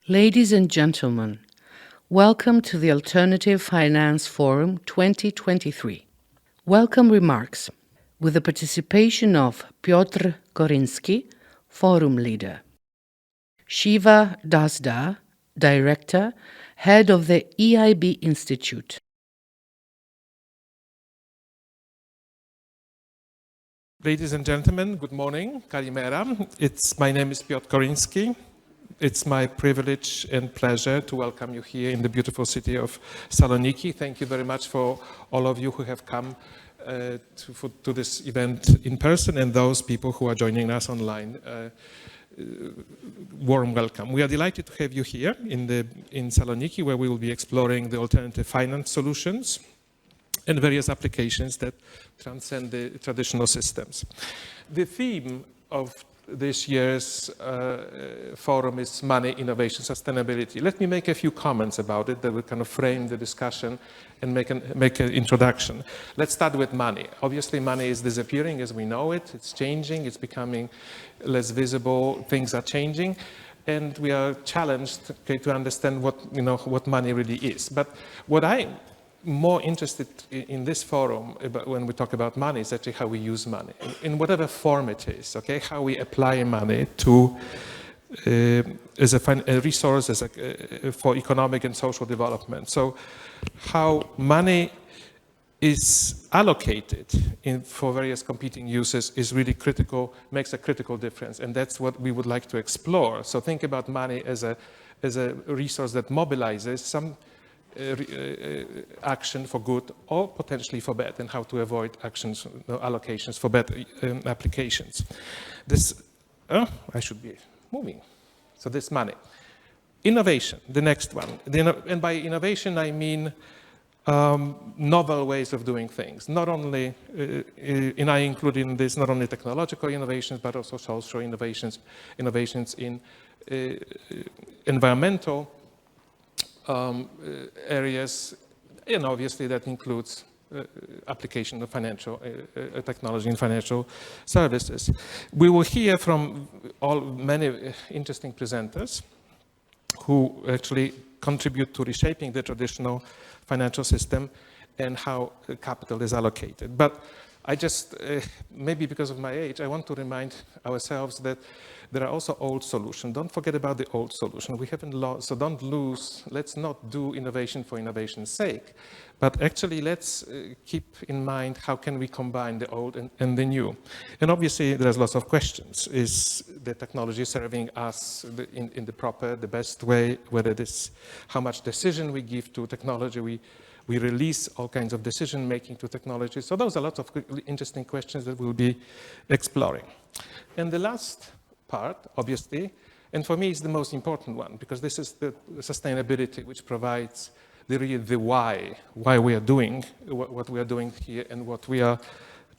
Ladies and gentlemen, welcome to the Alternative Finance Forum 2023. Welcome remarks with the participation of Piotr Korynski, Forum Leader, Shiva Dustdar, Director, Head of the EIB Institute, Ladies and gentlemen, good morning. Kalimera. My name is Piotr Korynski. It's my privilege and pleasure to welcome you here in the beautiful city of Thessaloniki. Thank you very much for all of you who have come to this event in person and those people who are joining us online. Warm welcome. We are delighted to have you here in Thessaloniki, where we will be exploring the alternative finance solutions and various applications that transcend the traditional systems. The theme of this year's forum is money, innovation, sustainability. Let me make a few comments about it that will kind of frame the discussion and make an introduction. Let's start with money. Obviously, money is disappearing as we know it. It's changing. It's becoming less visible. Things are changing. And we are challenged to understand what money really is. But what I'm more interested in this forum when we talk about money is actually how we use money in whatever form it is, okay? How we apply money to as a resource for economic and social development. So how money is allocated for various competing uses is really critical, makes a critical difference, and that's what we would like to explore. So think about money as a resource that mobilizes some action for good or potentially for bad, and how to avoid allocations for bad applications. I should be moving. So this money. Innovation, the next one. And by innovation, I mean novel ways of doing things. Not only, and I include in this not only technological innovations, but also social innovations in environmental areas, and obviously that includes application of financial technology in financial services. We will hear from many interesting presenters who actually contribute to reshaping the traditional financial system and how capital is allocated. But I just, maybe because of my age, I want to remind ourselves that there are also old solutions. Don't forget about the old solution. We haven't lost, so don't lose. Let's not do innovation for innovation's sake, but actually let's keep in mind how can we combine the old and the new. And obviously there's lots of questions. Is the technology serving us in the best way? Whether this, how much decision we give to technology, we release all kinds of decision-making to technology. So those are lots of interesting questions that we'll be exploring. And the last part, obviously, and for me is the most important one, because this is the sustainability which provides the why we are doing what we are doing here and what we are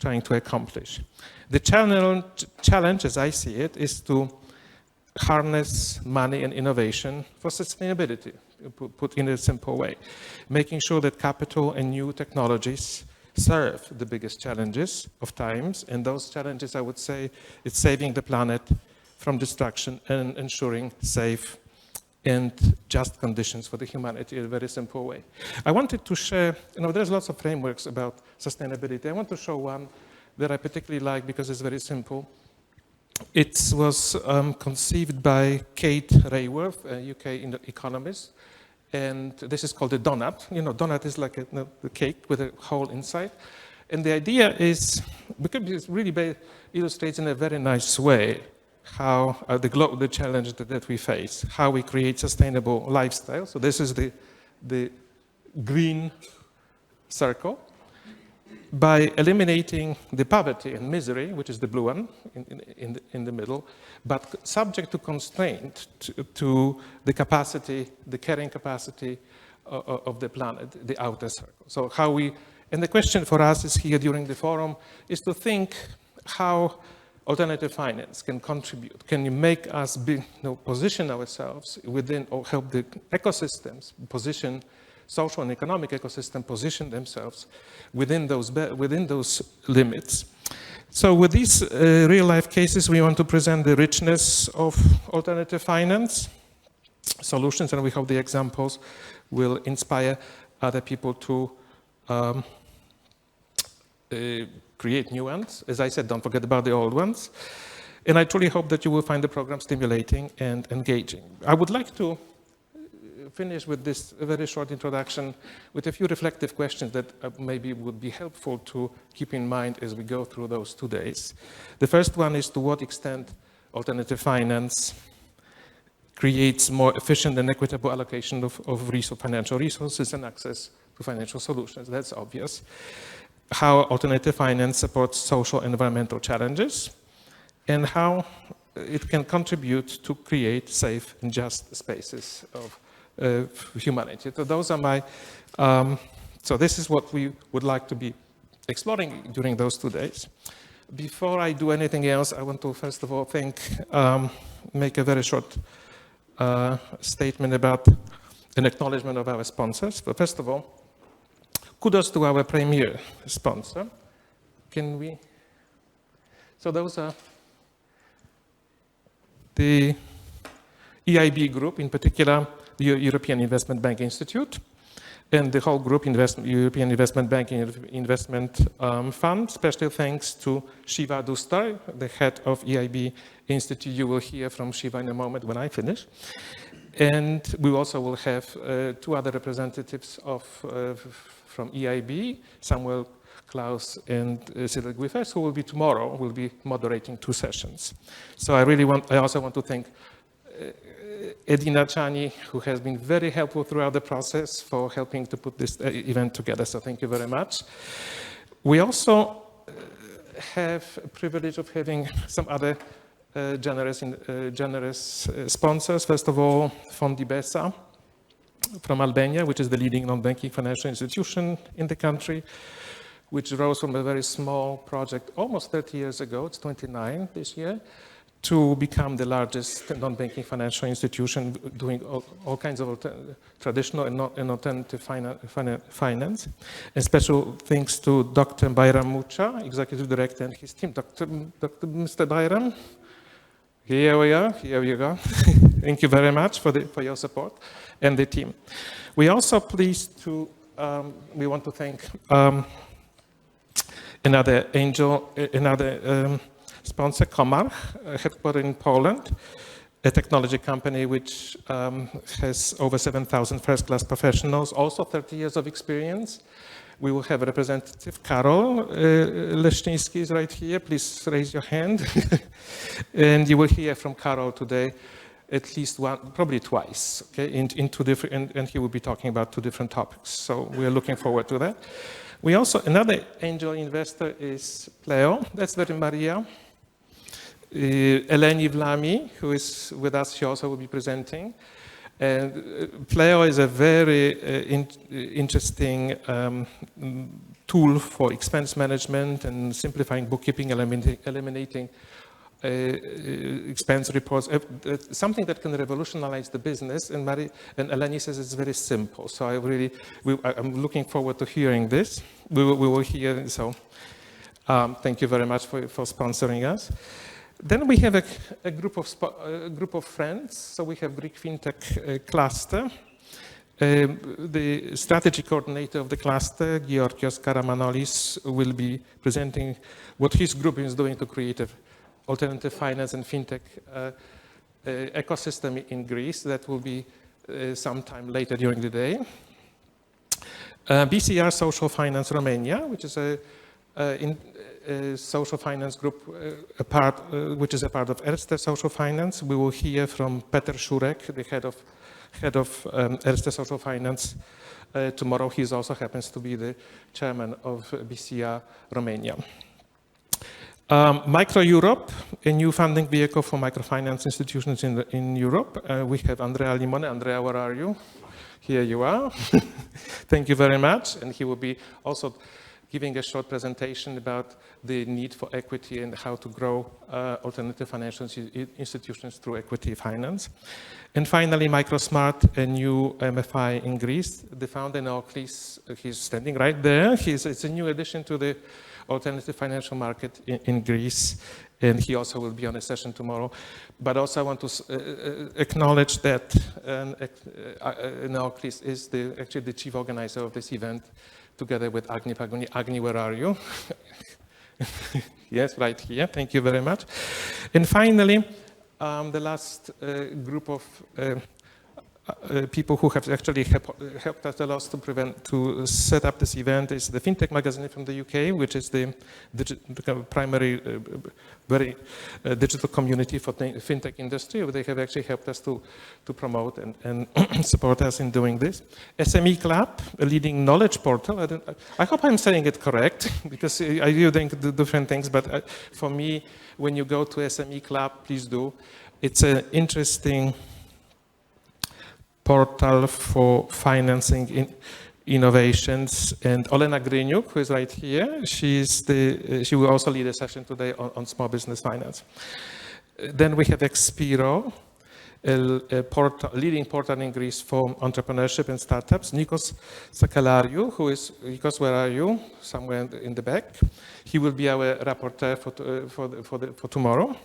trying to accomplish. The challenge, as I see it, is to harness money and innovation for sustainability, put in a simple way, making sure that capital and new technologies serve the biggest challenges of times, and those challenges, I would say, it's saving the planet from destruction and ensuring safe and just conditions for the humanity in a very simple way. I wanted to share, there's lots of frameworks about sustainability. I want to show one that I particularly like because it's very simple. It was conceived by Kate Raworth, a UK economist, and this is called a donut. Donut is like a cake with a hole inside. And the idea is, because it really illustrates in a very nice way how the challenge that we face, how we create sustainable lifestyle. So this is the green circle. By eliminating the poverty and misery, which is the blue one in the middle, but subject to constraint to the capacity, the carrying capacity of the planet, the outer circle. So and the question for us is here during the forum is to think how alternative finance can contribute, can make us position ourselves within, or help the ecosystems position, social and economic ecosystem position themselves within those limits. So with these real-life cases, we want to present the richness of alternative finance solutions, and we hope the examples will inspire other people to create new ones. As I said, don't forget about the old ones. And I truly hope that you will find the program stimulating and engaging. I would like to finish with this very short introduction with a few reflective questions that maybe would be helpful to keep in mind as we go through those 2 days. The first one is, to what extent alternative finance creates more efficient and equitable allocation of financial resources and access to financial solutions. That's obvious. How alternative finance supports social and environmental challenges, and how it can contribute to create safe and just spaces of humanity. So those are my, so this is what we would like to be exploring during those 2 days. Before I do anything else, I want to first of all make a very short statement about an acknowledgement of our sponsors. But first of all, kudos to our premier sponsor. Can we? So those are the EIB group, in particular, the European Investment Bank Institute, and the whole group, European Investment Banking Investment Fund. Special thanks to Shiva Dustdar, the head of EIB Institute. You will hear from Shiva in a moment when I finish. And we also will have 2 other representatives from EIB, Samuel Klaus and Cyril Guifers, who will be tomorrow, will be moderating 2 sessions. So I also want to thank Edina Chani, who has been very helpful throughout the process, for helping to put this event together. So thank you very much. We also have the privilege of having some other generous sponsors. First of all, Fondibesa from Albania, which is the leading non-banking financial institution in the country, which rose from a very small project almost 30 years ago, it's 29 this year, to become the largest non-banking financial institution doing all kinds of traditional and alternative finance. And special thanks to Dr. Bayram Mucha, Executive Director, and his team. Mr. Bayram, here we are, here you go. Thank you very much for your support and the team. We also pleased to, we want to thank another sponsor, Komar, headquartered in Poland, a technology company which has over 7,000 first-class professionals, also 30 years of experience. We will have a representative, Karol Leszczyński is right here. Please raise your hand. And you will hear from Karol today at least one, probably twice, okay, in 2 different, and he will be talking about 2 different topics. So we are looking forward to that. We also, another angel investor is Pleo, that's very Maria. Eleni Vlami, who is with us, she also will be presenting. And Pleo is a very interesting tool for expense management and simplifying bookkeeping, eliminating expense reports, something that can revolutionize the business. And Eleni says it's very simple. So I'm looking forward to hearing this. We will hear, so thank you very much for sponsoring us. Then we have a group of friends. So we have Greek fintech cluster. The strategy coordinator of the cluster, Georgios Karamanolis, will be presenting what his group is doing to create an alternative finance and fintech ecosystem in Greece. That will be sometime later during the day. BCR Social Finance Romania, which is a social finance group, which is a part of Erste Social Finance. We will hear from Piotr Szurek, the head of Erste Social Finance tomorrow. He also happens to be the chairman of BCR Romania. Micro Europe, a new funding vehicle for microfinance institutions in Europe. We have Andrea Limone. Andrea, where are you? Here you are. Thank you very much. And he will be also giving a short presentation about the need for equity and how to grow alternative financial institutions through equity finance. And finally, MicroSmart, a new MFI in Greece. The founder, Neoklis, he's standing right there. It's a new addition to the alternative financial market in Greece. and he also will be on a session tomorrow. But also I want to acknowledge that Chris is actually the chief organizer of this event, together with Agni Paguni. Agni, where are you? Yes, right here. Thank you very much. And finally, the last group of people who have actually helped us a lot to set up this event is the Fintech magazine from the UK, which is the primary, very digital community for the fintech industry. They have actually helped us to promote and support us in doing this. SME Club, a leading knowledge portal. I hope I'm saying it correct, because I do think different things, but for me, when you go to SME Club, please do. It's an interesting portal for financing innovations. And Olena Gryniuk, who is right here, she will also lead a session today on small business finance. Then we have Expiro, a leading portal in Greece for entrepreneurship and startups. Nikos Sakalariou, who is, Nikos, where are you? Somewhere in the back. He will be our rapporteur for tomorrow.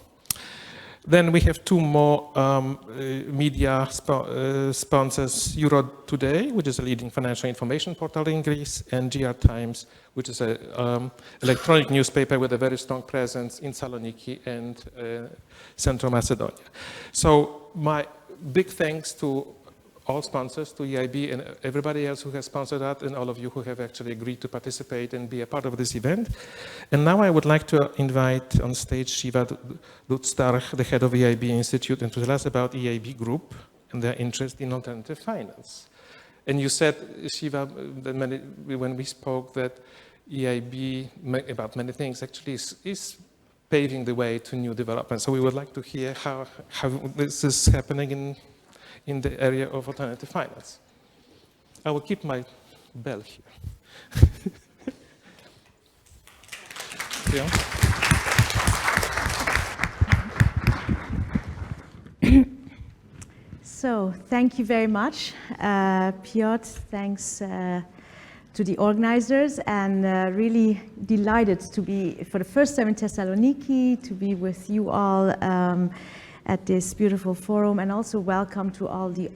Then we have two more media sponsors, Euro Today, which is a leading financial information portal in Greece, and GR Times, which is an electronic newspaper with a very strong presence in Thessaloniki and Central Macedonia. So my big thanks to all sponsors, to EIB and everybody else who has sponsored that, and all of you who have actually agreed to participate and be a part of this event. And now I would like to invite on stage Shiva Dustdar, the head of EIB Institute, and to tell us about EIB Group and their interest in alternative finance. And you said, Shiva, that when we spoke, that EIB, about many things, actually is paving the way to new development. So we would like to hear how this is happening in the area of alternative finance. I will keep my bell here. Yeah. So, thank you very much, Piotr. Thanks to the organizers, and really delighted to be, for the first time in Thessaloniki, to be with you all at this beautiful forum, and also welcome to all the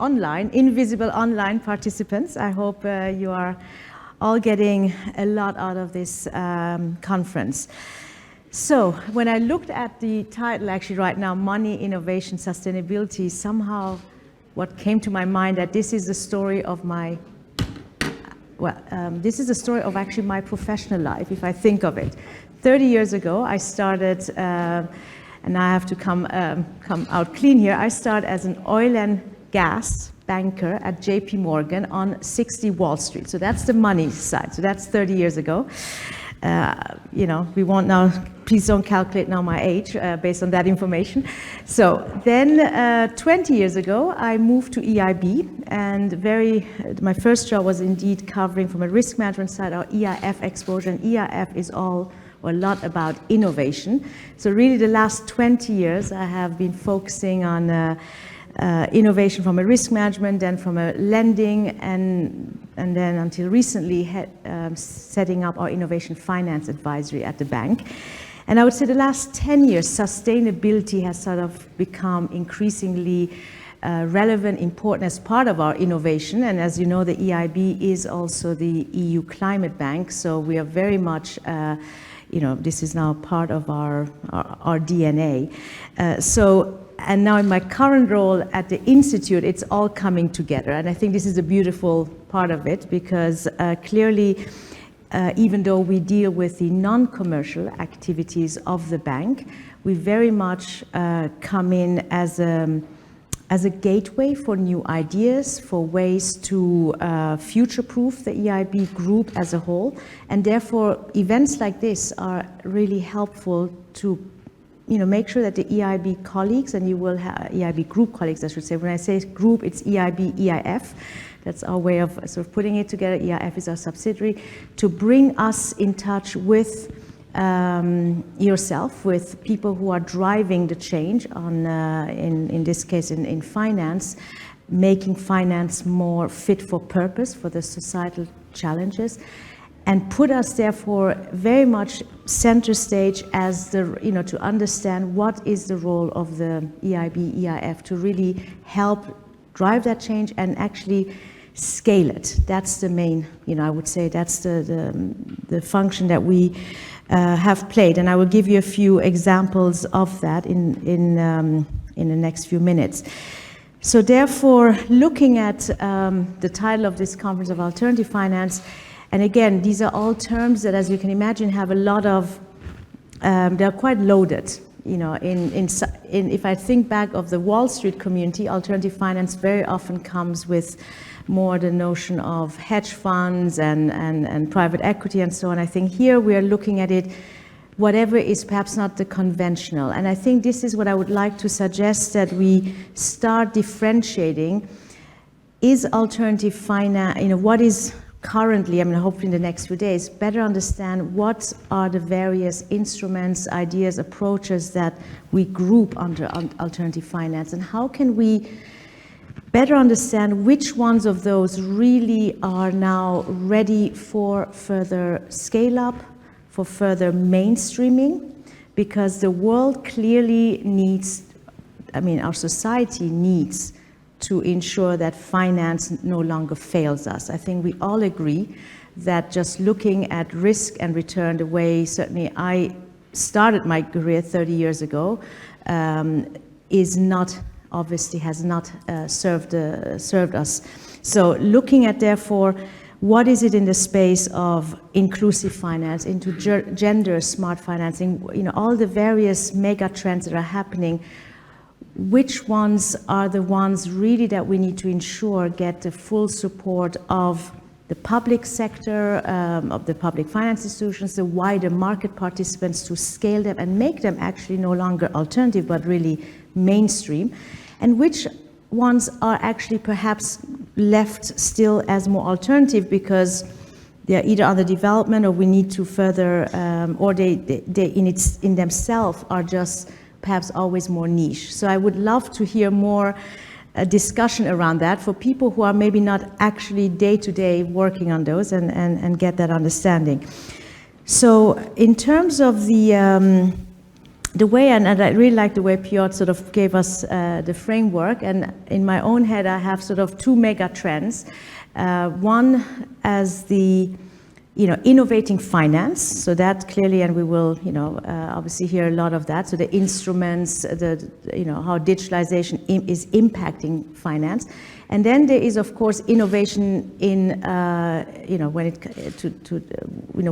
invisible online participants. I hope you are all getting a lot out of this conference. So when I looked at the title actually right now, Money, Innovation, Sustainability, somehow what came to my mind that this is the story of my, this is the story of actually my professional life, if I think of it. 30 years ago, I started, and I have to come out clean here. I started as an oil and gas banker at JP Morgan on 60 Wall Street. So that's the money side. So that's 30 years ago. You know, we won't now, please don't calculate now my age based on that information. So then 20 years ago, I moved to EIB, and my first job was indeed covering from a risk management side our EIF exposure, and EIF is a lot about innovation. So really the last 20 years I have been focusing on innovation from a risk management, then from a lending, and then until recently setting up our innovation finance advisory at the bank. And I would say the last 10 years sustainability has sort of become increasingly relevant, important as part of our innovation. And as you know, the EIB is also the EU climate bank, so we are very much you know, this is now part of our DNA. And now in my current role at the Institute, it's all coming together. And I think this is a beautiful part of it, because clearly, even though we deal with the non-commercial activities of the bank, we very much come in as a gateway for new ideas, for ways to future-proof the EIB group as a whole. And therefore, events like this are really helpful to make sure that the EIB colleagues, and you will have EIB group colleagues, I should say. When I say group, it's EIB, EIF. That's our way of sort of putting it together. EIF is our subsidiary, to bring us in touch with yourself, with people who are driving the change on, in this case, in finance, making finance more fit for purpose for the societal challenges, and put us therefore very much center stage as the, to understand what is the role of the EIB, EIF to really help drive that change and actually scale it. That's the main, I would say that's the function that we have played. And I will give you a few examples of that in the next few minutes. So therefore, looking at the title of this conference of alternative finance, and again, these are all terms that, as you can imagine, have a lot of, they're quite loaded. If I think back of the Wall Street community, alternative finance very often comes with more the notion of hedge funds and private equity and so on. I think here we are looking at it, whatever is perhaps not the conventional. And I think this is what I would like to suggest, that we start differentiating. Is alternative finance, what is currently, hopefully in the next few days, better understand what are the various instruments, ideas, approaches that we group under alternative finance, and how can we better understand which ones of those really are now ready for further scale up, for further mainstreaming, because the world clearly needs, our society needs to ensure that finance no longer fails us. I think we all agree that just looking at risk and return, the way certainly I started my career 30 years ago, is not, obviously has not served us. So looking at, therefore, what is it in the space of inclusive finance, into gender smart financing, all the various mega trends that are happening, which ones are the ones really that we need to ensure get the full support of the public sector, of the public finance institutions, the wider market participants, to scale them and make them actually no longer alternative but really mainstream, and which ones are actually perhaps left still as more alternative because they're either under development or we need to further, or they in themselves are just perhaps always more niche. So I would love to hear more discussion around that for people who are maybe not actually day-to-day working on those and get that understanding. So in terms of the way, and I really like the way Piotr sort of gave us the framework, and in my own head I have sort of two mega trends. One as the innovating finance, so that clearly, and we will, obviously hear a lot of that. So the instruments, how digitalization is impacting finance, and then there is, of course, innovation in, when it to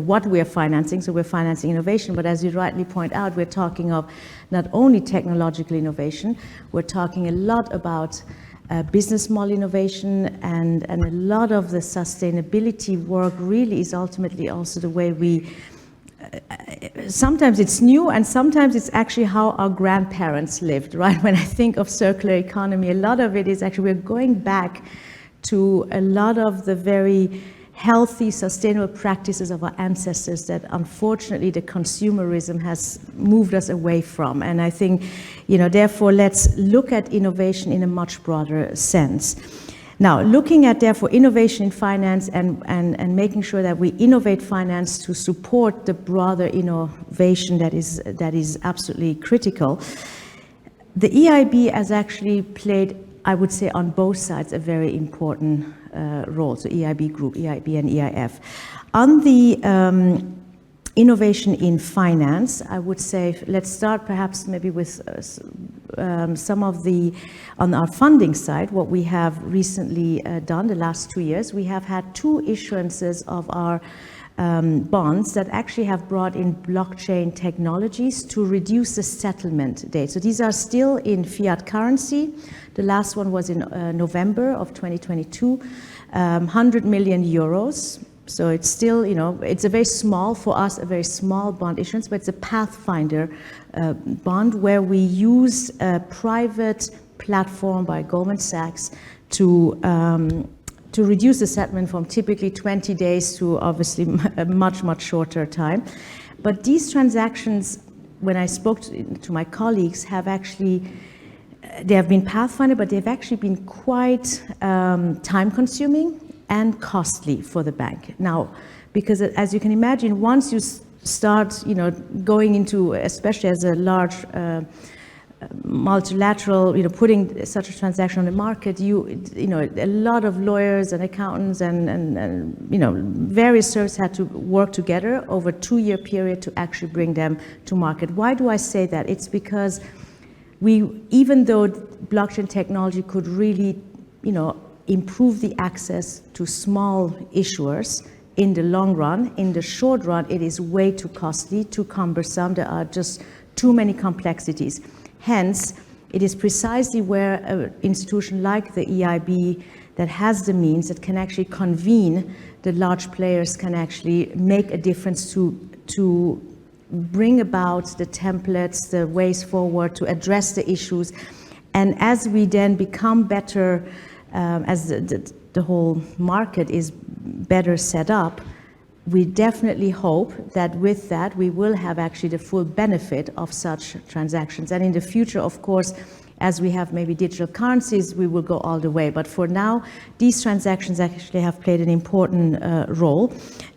what we are financing. So we're financing innovation, but as you rightly point out, we're talking of not only technological innovation, we're talking a lot about business model innovation, and a lot of the sustainability work really is ultimately also the way we, sometimes it's new and sometimes it's actually how our grandparents lived, right? When I think of circular economy, a lot of it is actually we're going back to a lot of the very healthy, sustainable practices of our ancestors that unfortunately the consumerism has moved us away from. And I think, therefore, let's look at innovation in a much broader sense. Now, looking at, therefore, innovation in finance and making sure that we innovate finance to support the broader innovation that is absolutely critical. The EIB has actually played, I would say, on both sides a very important role, so EIB Group, EIB and EIF. On the innovation in finance, I would say, let's start perhaps maybe with some of the, on our funding side, what we have recently done the last 2 years. We have had 2 issuances of our bonds that actually have brought in blockchain technologies to reduce the settlement date. So these are still in fiat currency. The last one was in November of 2022, 100 million euros. So it's still, it's a very small, for us, a very small bond issuance, but it's a pathfinder bond where we use a private platform by Goldman Sachs to reduce the settlement from typically 20 days to obviously a much, much shorter time. But these transactions, when I spoke to my colleagues, have actually, they have been pathfinder, but they've actually been quite time consuming and costly for the bank. Now, because as you can imagine, once you start, going into, especially as a large multilateral, putting such a transaction on the market, a lot of lawyers and accountants and various services had to work together over a 2-year period to actually bring them to market. Why do I say that? It's because even though blockchain technology could really, improve the access to small issuers in the long run, in the short run, it is way too costly, too cumbersome. There are just too many complexities. Hence, it is precisely where an institution like the EIB that has the means, that can actually convene the large players, can actually make a difference to bring about the templates, the ways forward, to address the issues. And as we then become better, as the whole market is better set up, we definitely hope that with that we will have actually the full benefit of such transactions. And in the future, of course, as we have maybe digital currencies, we will go all the way. But for now, these transactions actually have played an important role.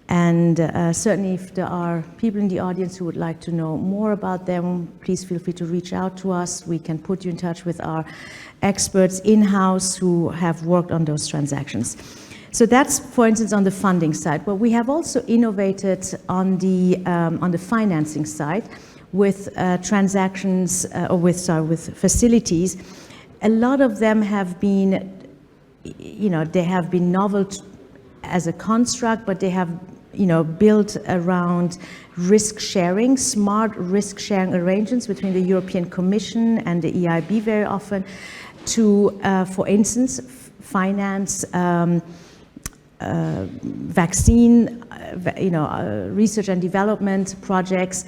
And certainly if there are people in the audience who would like to know more about them, please feel free to reach out to us. We can put you in touch with our experts in-house who have worked on those transactions. So that's, for instance, on the funding side. But we have also innovated on the financing side with transactions, with facilities. A lot of them have been, they have been novel as a construct, but they have, built around risk sharing, smart risk sharing arrangements between the European Commission and the EIB very often to, for instance, finance vaccine, research and development projects.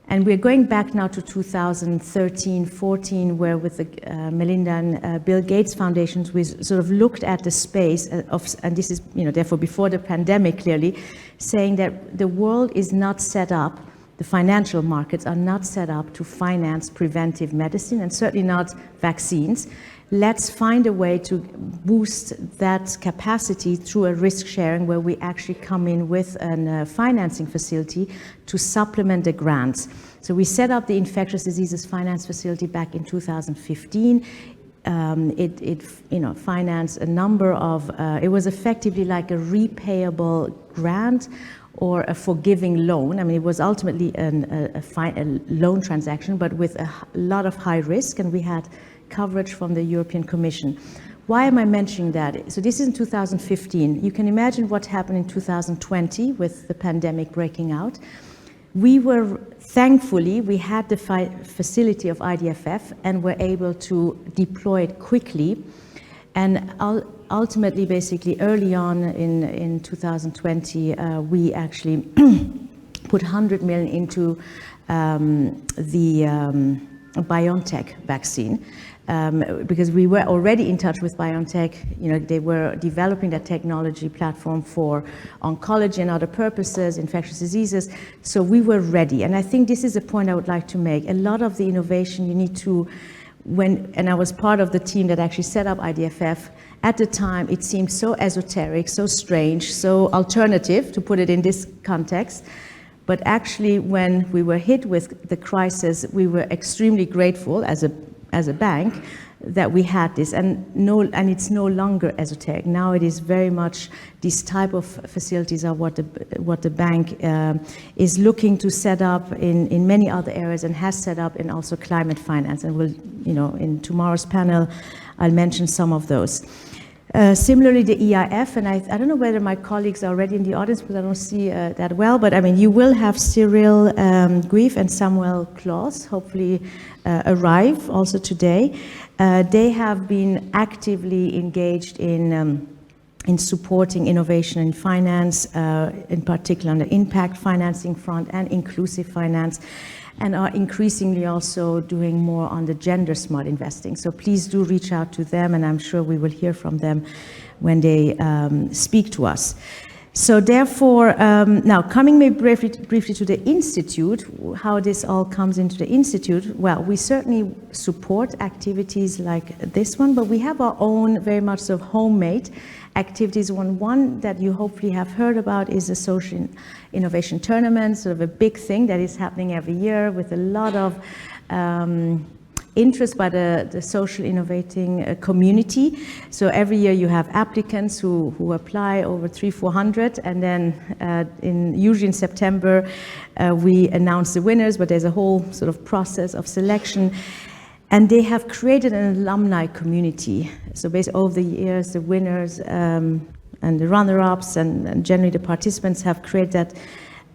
And we're going back now to 2013-14, where with the Melinda and Bill Gates Foundations, we sort of looked at the space of, and this is, therefore before the pandemic clearly, saying that the world is not set up, the financial markets are not set up to finance preventive medicine, and certainly not vaccines. Let's find a way to boost that capacity through a risk sharing where we actually come in with a financing facility to supplement the grants. So we set up the Infectious Diseases Finance Facility back in 2015. It financed a number of, it was effectively like a repayable grant or a forgiving loan. I mean, it was ultimately a loan transaction, but with a lot of high risk, and we had coverage from the European Commission. Why am I mentioning that? So this is in 2015. You can imagine what happened in 2020 with the pandemic breaking out. Thankfully, we had the facility of IDFF and were able to deploy it quickly. And ultimately, basically, early on in 2020, we actually put 100 million into the BioNTech vaccine. Because we were already in touch with BioNTech, they were developing that technology platform for oncology and other purposes, infectious diseases, so we were ready. And I think this is a point I would like to make. A lot of the innovation you need to, and I was part of the team that actually set up IDFF, at the time it seemed so esoteric, so strange, so alternative, to put it in this context. But actually, when we were hit with the crisis, we were extremely grateful as a bank that we had this, and it's no longer esoteric. Now it is very much these type of facilities are what the bank is looking to set up in many other areas and has set up in also climate finance. And we'll, in tomorrow's panel, I'll mention some of those. Similarly, the EIF, and I don't know whether my colleagues are already in the audience because I don't see that well, but I mean, you will have Cyril Guif and Samuel Claus hopefully arrive also today. They have been actively engaged in supporting innovation in finance, in particular on the impact financing front and inclusive finance, and are increasingly also doing more on the gender smart investing. So please do reach out to them, and I'm sure we will hear from them when they speak to us. So therefore, now coming maybe briefly to the Institute, how this all comes into the Institute, well, we certainly support activities like this one, but we have our own very much sort of homemade activities. One that you hopefully have heard about is the Social Innovation Tournament, sort of a big thing that is happening every year with a lot of interest by the social innovating community. So every year you have applicants who apply, over 300-400, and then usually in September we announce the winners, but there's a whole sort of process of selection. And they have created an alumni community. So basically over the years, the winners and the runner-ups and generally the participants have created that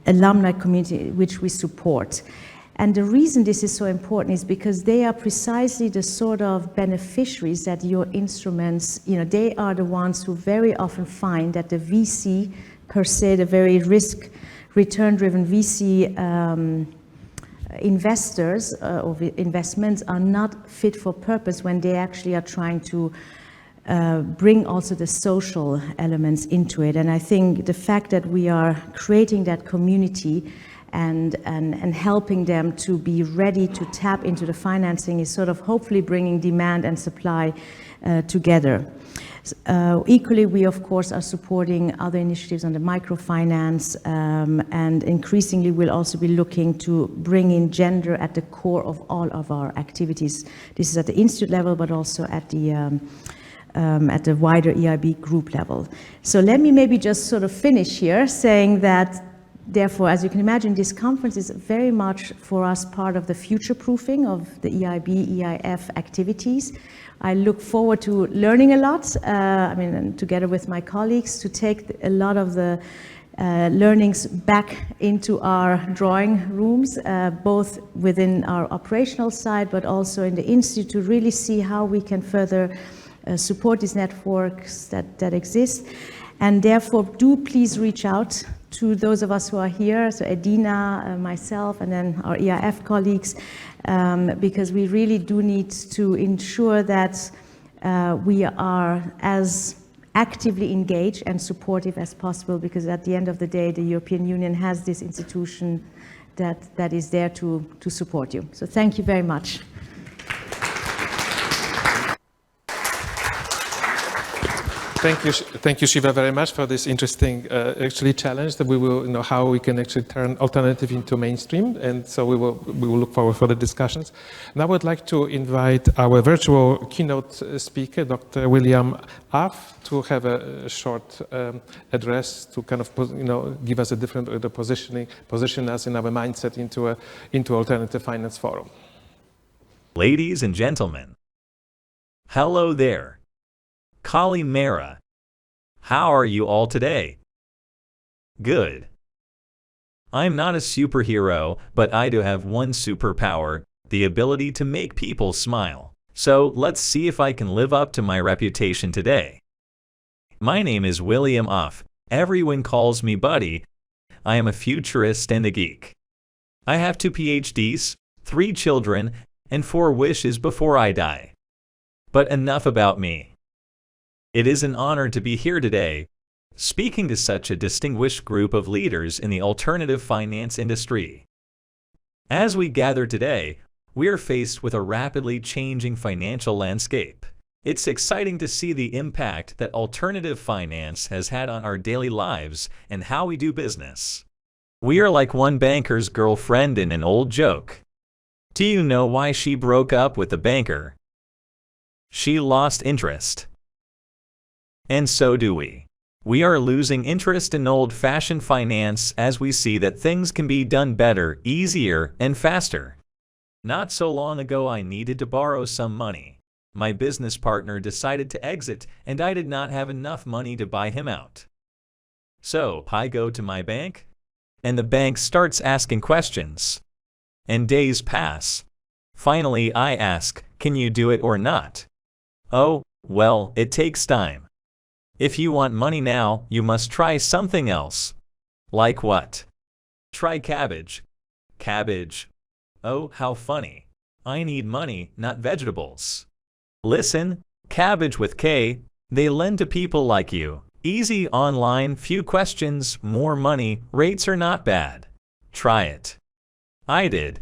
alumni community which we support. And the reason this is so important is because they are precisely the sort of beneficiaries that your instruments, they are the ones who very often find that the VC per se, the very risk return driven VC investors or investments are not fit for purpose when they actually are trying to bring also the social elements into it. And I think the fact that we are creating that community and helping them to be ready to tap into the financing is sort of hopefully bringing demand and supply together. Equally, we of course are supporting other initiatives on the microfinance, and increasingly we'll also be looking to bring in gender at the core of all of our activities. This is at the institute level, but also at the wider EIB group level. So let me maybe just sort of finish here saying that therefore, as you can imagine, this conference is very much for us part of the future-proofing of the EIB, EIF activities. I look forward to learning a lot, together with my colleagues, to take a lot of the learnings back into our drawing rooms, both within our operational side, but also in the Institute, to really see how we can further support these networks that exist. And therefore, do please reach out to those of us who are here, so Edina, myself, and then our EIF colleagues, because we really do need to ensure that we are as actively engaged and supportive as possible, because at the end of the day, the European Union has this institution that is there to support you. So thank you very much. Thank you, Shiva, very much for this interesting challenge that we will how we can actually turn alternative into mainstream, and so we will look forward for the discussions. Now I would like to invite our virtual keynote speaker, Dr. William Aff, to have a short address to kind of give us a different position us in our mindset into alternative finance forum. Ladies and gentlemen, hello there. Kali Mera. How are you all today? Good. I'm not a superhero, but I do have one superpower, the ability to make people smile. So let's see if I can live up to my reputation today. My name is William Aff. Everyone calls me Buddy. I am a futurist and a geek. I have 2 PhDs, 3 children, and 4 wishes before I die. But enough about me. It is an honor to be here today, speaking to such a distinguished group of leaders in the alternative finance industry. As we gather today, we are faced with a rapidly changing financial landscape. It's exciting to see the impact that alternative finance has had on our daily lives and how we do business. We are like one banker's girlfriend in an old joke. Do you know why she broke up with the banker? She lost interest. And so do we. We are losing interest in old-fashioned finance as we see that things can be done better, easier, and faster. Not so long ago I needed to borrow some money. My business partner decided to exit and I did not have enough money to buy him out. So I go to my bank, and the bank starts asking questions. And days pass. Finally I ask, can you do it or not? Oh, well, it takes time. If you want money now, you must try something else. Like what? Try cabbage. Cabbage. Oh, how funny. I need money, not vegetables. Listen, cabbage with K, they lend to people like you. Easy online, few questions, more money, rates are not bad. Try it. I did.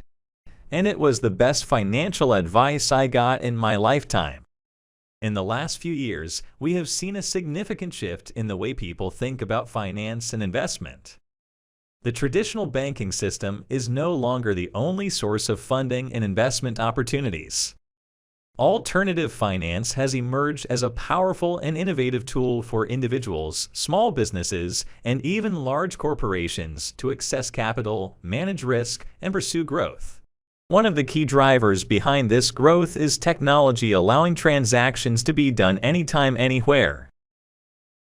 And it was the best financial advice I got in my lifetime. In the last few years, we have seen a significant shift in the way people think about finance and investment. The traditional banking system is no longer the only source of funding and investment opportunities. Alternative finance has emerged as a powerful and innovative tool for individuals, small businesses, and even large corporations to access capital, manage risk, and pursue growth. One of the key drivers behind this growth is technology allowing transactions to be done anytime, anywhere.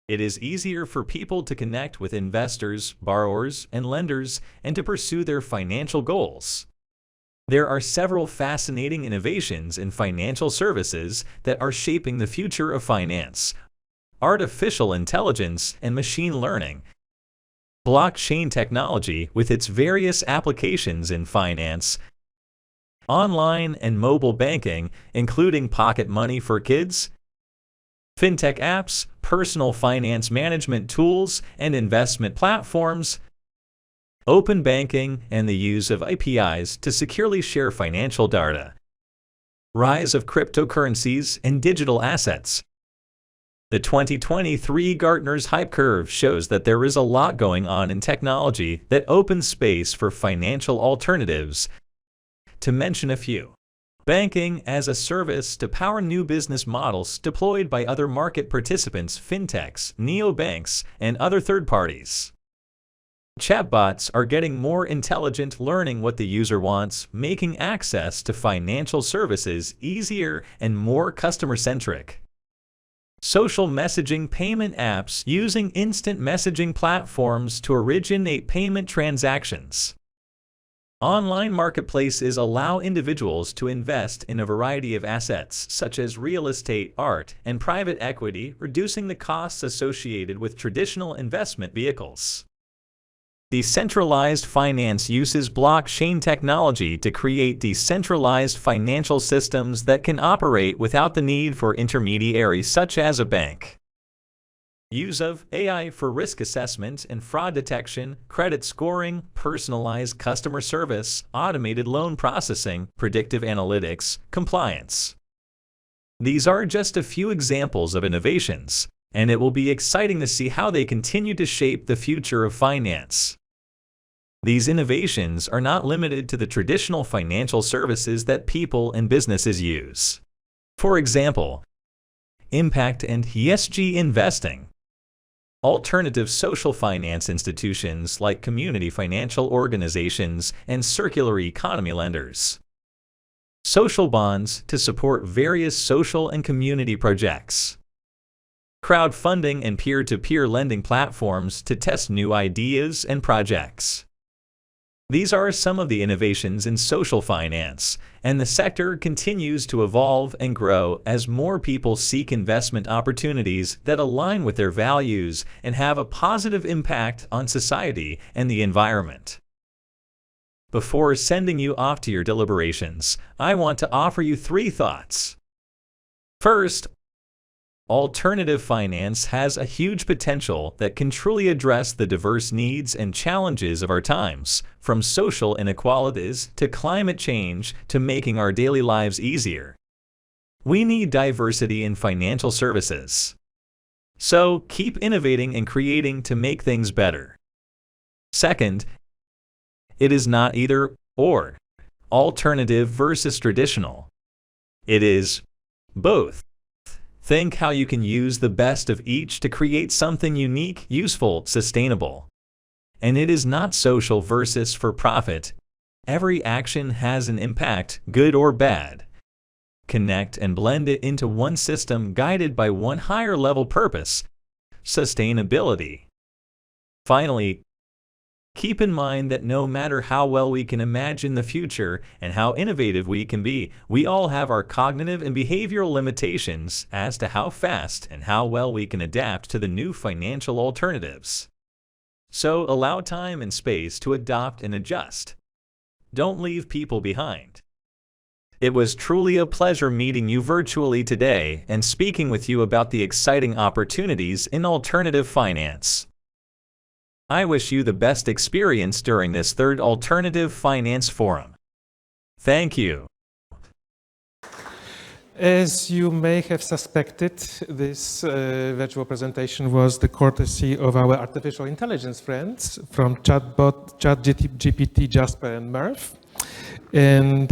It is easier for people to connect with investors, borrowers, and lenders, and to pursue their financial goals. There are several fascinating innovations in financial services that are shaping the future of finance: artificial intelligence and machine learning, blockchain technology with its various applications in finance, online and mobile banking, including pocket money for kids, fintech apps, personal finance management tools and investment platforms, open banking and the use of APIs to securely share financial data, rise of cryptocurrencies and digital assets. The 2023 Gartner's Hype Curve shows that there is a lot going on in technology that opens space for financial alternatives. To mention a few: banking as a service to power new business models deployed by other market participants, fintechs, neobanks, and other third parties. Chatbots are getting more intelligent, learning what the user wants, making access to financial services easier and more customer-centric. Social messaging payment apps using instant messaging platforms to originate payment transactions. Online marketplaces allow individuals to invest in a variety of assets such as real estate, art, and private equity, reducing the costs associated with traditional investment vehicles. Decentralized finance uses blockchain technology to create decentralized financial systems that can operate without the need for intermediaries such as a bank. Use of AI for risk assessment and fraud detection, credit scoring, personalized customer service, automated loan processing, predictive analytics, compliance. These are just a few examples of innovations, and it will be exciting to see how they continue to shape the future of finance. These innovations are not limited to the traditional financial services that people and businesses use. For example, impact and ESG investing. Alternative social finance institutions like community financial organizations and circular economy lenders. Social bonds to support various social and community projects. Crowdfunding and peer-to-peer lending platforms to test new ideas and projects. These are some of the innovations in social finance, and the sector continues to evolve and grow as more people seek investment opportunities that align with their values and have a positive impact on society and the environment. Before sending you off to your deliberations, I want to offer you 3 thoughts. First, alternative finance has a huge potential that can truly address the diverse needs and challenges of our times, from social inequalities to climate change to making our daily lives easier. We need diversity in financial services. So keep innovating and creating to make things better. Second, it is not either or, alternative versus traditional. It is both. Think how you can use the best of each to create something unique, useful, sustainable. And it is not social versus for profit. Every action has an impact, good or bad. Connect and blend it into one system guided by one higher level purpose: sustainability. Finally, keep in mind that no matter how well we can imagine the future and how innovative we can be, we all have our cognitive and behavioral limitations as to how fast and how well we can adapt to the new financial alternatives. So allow time and space to adopt and adjust. Don't leave people behind. It was truly a pleasure meeting you virtually today and speaking with you about the exciting opportunities in alternative finance. I wish you the best experience during this third Alternative Finance Forum. Thank you. As you may have suspected, this virtual presentation was the courtesy of our artificial intelligence friends from chatbot, ChatGPT, Jasper, and Murph. And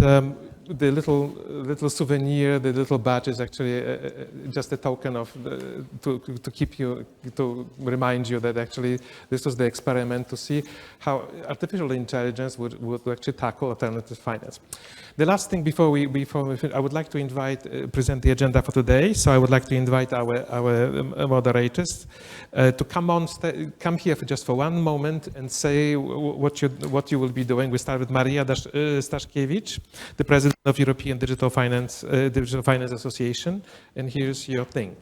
the little souvenir, the little badge is actually just a token of to remind you that actually this was the experiment to see how artificial intelligence would actually tackle alternative finance. The last thing before we finish, I would like to present the agenda for today. So I would like to invite our moderators to come here just for one moment and say what you will be doing. We start with Maria Staszkiewicz, the president of European Digital Finance Association, and here's your thing.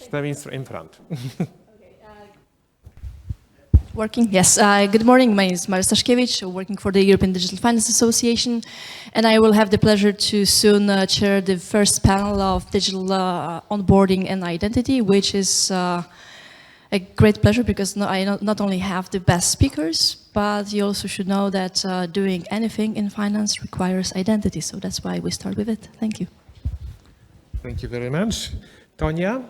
That means in front. Working? Yes. Good morning. My name is Maria Staszkiewicz, working for the European Digital Finance Association, and I will have the pleasure to soon chair the first panel of digital onboarding and identity, which is a great pleasure because I not only have the best speakers, but you also should know that doing anything in finance requires identity. So that's why we start with it. Thank you. Thank you very much. Tonia?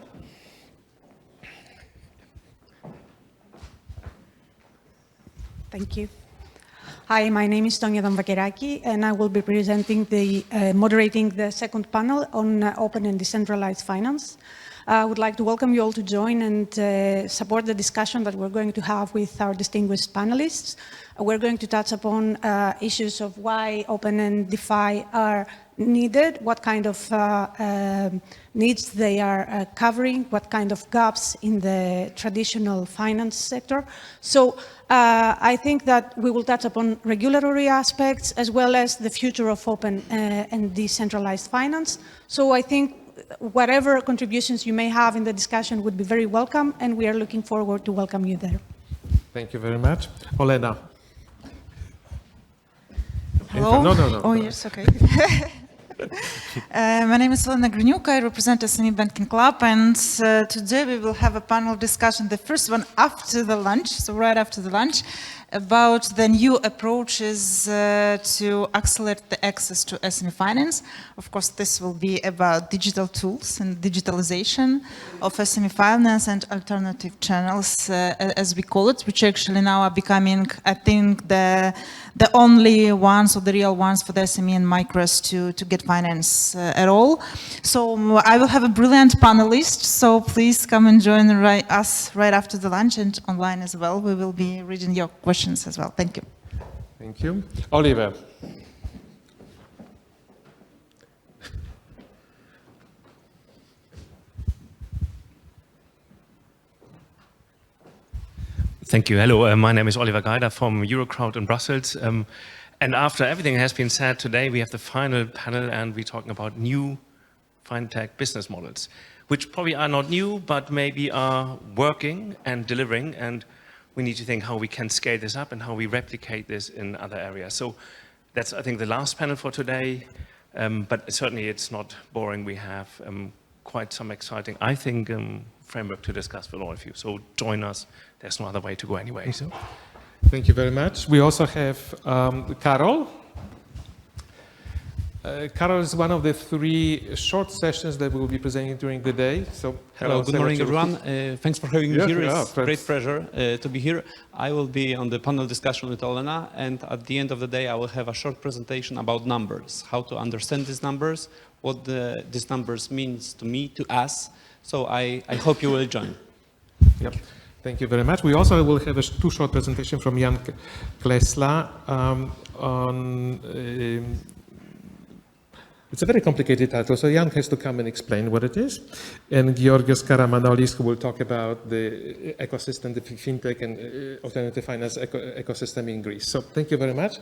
Thank you. Hi, my name is Tonia Damvakeraki, and I will be presenting moderating the second panel on open and decentralized finance. I would like to welcome you all to join and support the discussion that we're going to have with our distinguished panelists. We're going to touch upon issues of why open and DeFi are needed, what kind of needs they are covering, what kind of gaps in the traditional finance sector. So I think that we will touch upon regulatory aspects as well as the future of open and decentralized finance. So I think whatever contributions you may have in the discussion would be very welcome, and we are looking forward to welcome you there. Thank you very much. Olena. Hello? No. Oh, yes, okay. My name is Elena Griniuk. I represent SME Banking Club, and today we will have a panel discussion, the first one after the lunch, so right after the lunch, about the new approaches to accelerate the access to SME finance. Of course, this will be about digital tools and digitalization of SME finance and alternative channels, as we call it, which actually now are becoming, I think, the only ones or the real ones for the SME and micros to get finance at all. So I will have a brilliant panelist, so please come and join us right after the lunch and online as well. We will be reading your questions as well. Thank you. Thank you. Oliver. Thank you. Hello, my name is Oliver Geider from Eurocrowd in Brussels. And after everything has been said today, we have the final panel and we're talking about new fintech business models, which probably are not new, but maybe are working and delivering. And we need to think how we can scale this up and how we replicate this in other areas. So that's, I think, the last panel for today. But certainly it's not boring. We have quite some exciting, I think, framework to discuss with all of you. So join us. There's no other way to go anyway. So, thank you very much. We also have Karol. Karol is one of the 3 short sessions that we will be presenting during the day. So, hello, good morning, everyone. Thanks for having me here. It's a great pleasure to be here. I will be on the panel discussion with Olena, and at the end of the day, I will have a short presentation about numbers, how to understand these numbers, what these numbers means to me, to us. So I hope you will join. Yep. Thank you very much. We also will have 2 short presentations from Jan Klesla on it's a very complicated title, so Jan has to come and explain what it is. And Georgios Karamanolis, who will talk about the ecosystem, the fintech and alternative finance ecosystem in Greece. So thank you very much.